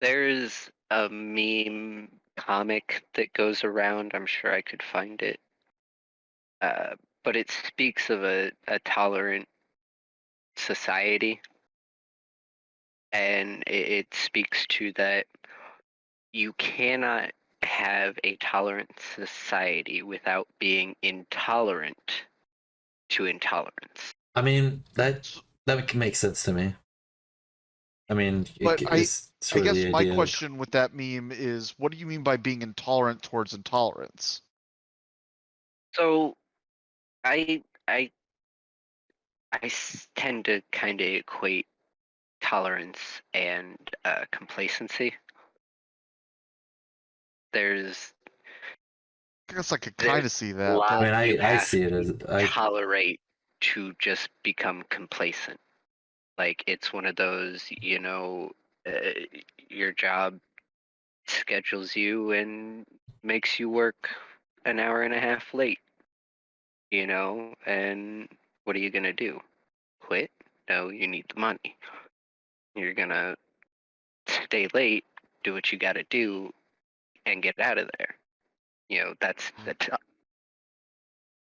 There's a meme comic that goes around. I'm sure I could find it. But it speaks of a tolerant society, and it speaks to that you cannot have a tolerant society without being intolerant to intolerance. I mean, that can make sense to me. I mean, But it's I sort of guess the my idea of, question with that meme is, what do you mean by being intolerant towards intolerance? So I I tend to kind of equate tolerance and complacency. There's I guess I could there's kind of see a that, lot but you I have see it as to tolerate to just become complacent. Like it's one of those, uh, your job schedules you and makes you work an hour and a half late, and what are you gonna do? Quit? No, you need the money. You're gonna stay late, do what you gotta do, and get out of there. That's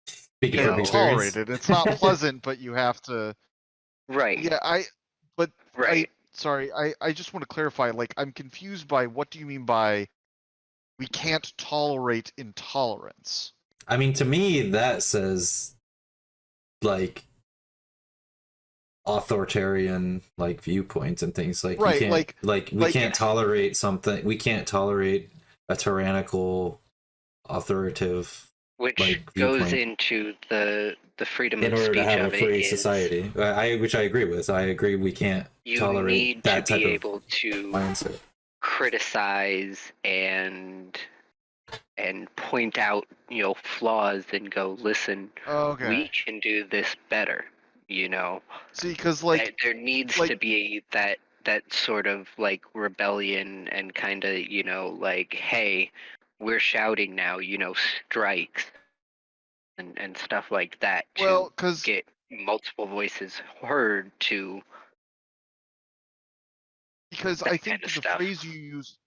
speaking okay, from you tolerate experience. it. It's not pleasant, but you have to. right, Yeah, but right. sorry, I just want to clarify. Like, I'm confused by what do you mean by we can't tolerate intolerance? I mean, to me, that says like authoritarian like viewpoints and things like you Right, can't like we like can't tolerate something, we can't tolerate a tyrannical authoritative Which like goes viewpoint into the freedom in of order to speech have a of it free is society. Which I agree with. I agree we can't you tolerate need to that type be of able to mindset. criticize and point out flaws and go, listen, we okay. can do this better. you know See, because there needs like to be that sort of like rebellion and kind of like, hey, we're shouting now, strikes and stuff like that to well, because get multiple voices heard to I that kind think of the stuff. phrase you use,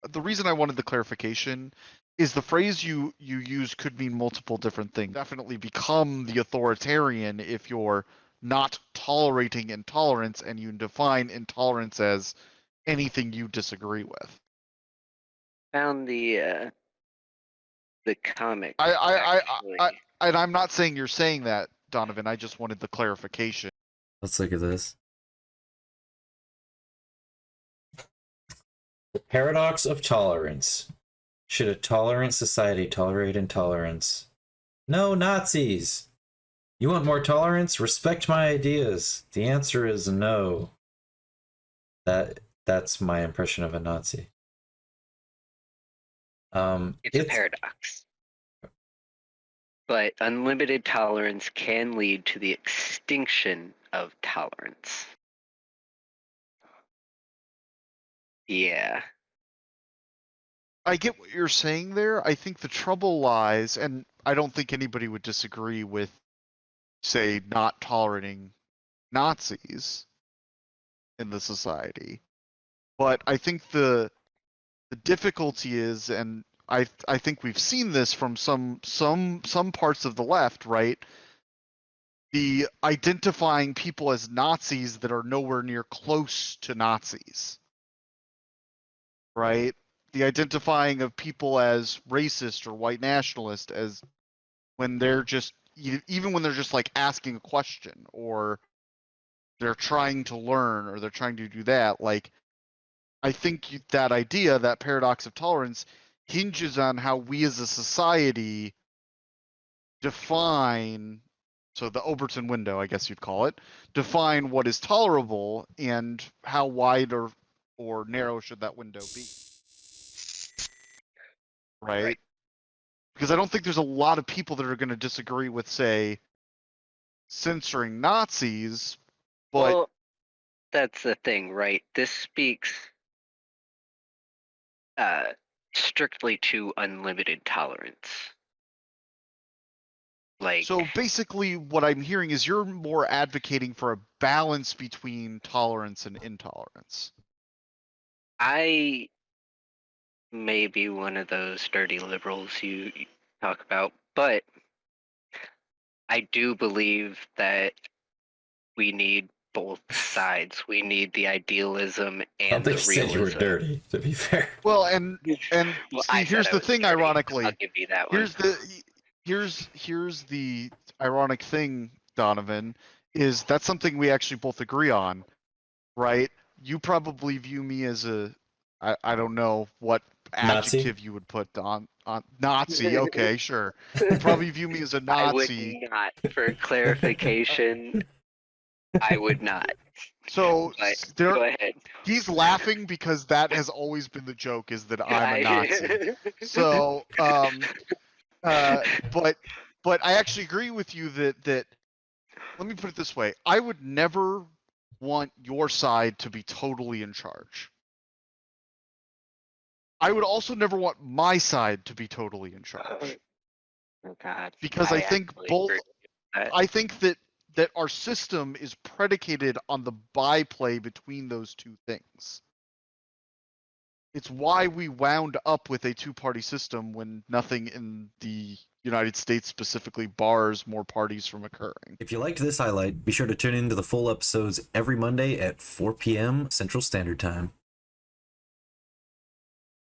the reason I wanted the clarification is the phrase you use could mean multiple different things. Definitely become the authoritarian if you're not tolerating intolerance and you define intolerance as anything you disagree with. Found the comic I I I, actually. I and I'm not saying you're saying that, Donovan. I just wanted the clarification. Let's look at this. The paradox of tolerance. Should a tolerant society tolerate intolerance? No Nazis. You want more tolerance? Respect my ideas. The answer is no. That's my impression of a Nazi. It's a It's paradox, but unlimited tolerance can lead to the extinction of tolerance. Yeah. I get what you're saying there. I think the trouble lies, and I don't think anybody would disagree with, say, not tolerating Nazis in the society. But I think the difficulty is, and I think we've seen this from some parts of the left, right? The identifying people as Nazis that are nowhere near close to Nazis, right? The identifying of people as racist or white nationalist as when they're just, even when they're just like asking a question or they're trying to learn or they're trying to do that, like I think that idea, that paradox of tolerance, hinges on how we as a society define, so the Overton window, I guess you'd call it, define what is tolerable and how wide or narrow should that window be, right? Right. Because I don't think there's a lot of people that are going to disagree with, say, censoring Nazis, but Well, that's the thing, right? This speaks uh, strictly to unlimited tolerance. so Like, basically what I'm hearing is you're more advocating for a balance between tolerance and intolerance. I may be one of those dirty liberals you talk about, but I do believe that we need both sides. We need the idealism I don't and think the you said you were realism. dirty, to be fair. Well, and Well, see, I said here's I the was thing. dirty. I'll Ironically, give you that one. here's the ironic thing, Donovan, is that's something we actually both agree on, right? You probably view me as I don't know what Nazi? adjective you would put on Nazi. Okay, sure. You probably view me as a I would Nazi. not. For clarification, I would not. So But there, go ahead. he's laughing because that has always been the joke, is that I'm a Nazi. So, but I actually agree with you that let me put it this way. I would never want your side to be totally in charge. I would also never want my side to be totally in charge. Oh God. Because I think actually both agree with that. I think that our system is predicated on the byplay between those two things. It's why we wound up with a two-party system when nothing in the United States specifically bars more parties from occurring. If you liked this highlight, be sure to tune in to the full episodes every Monday at 4 p.m. Central Standard Time.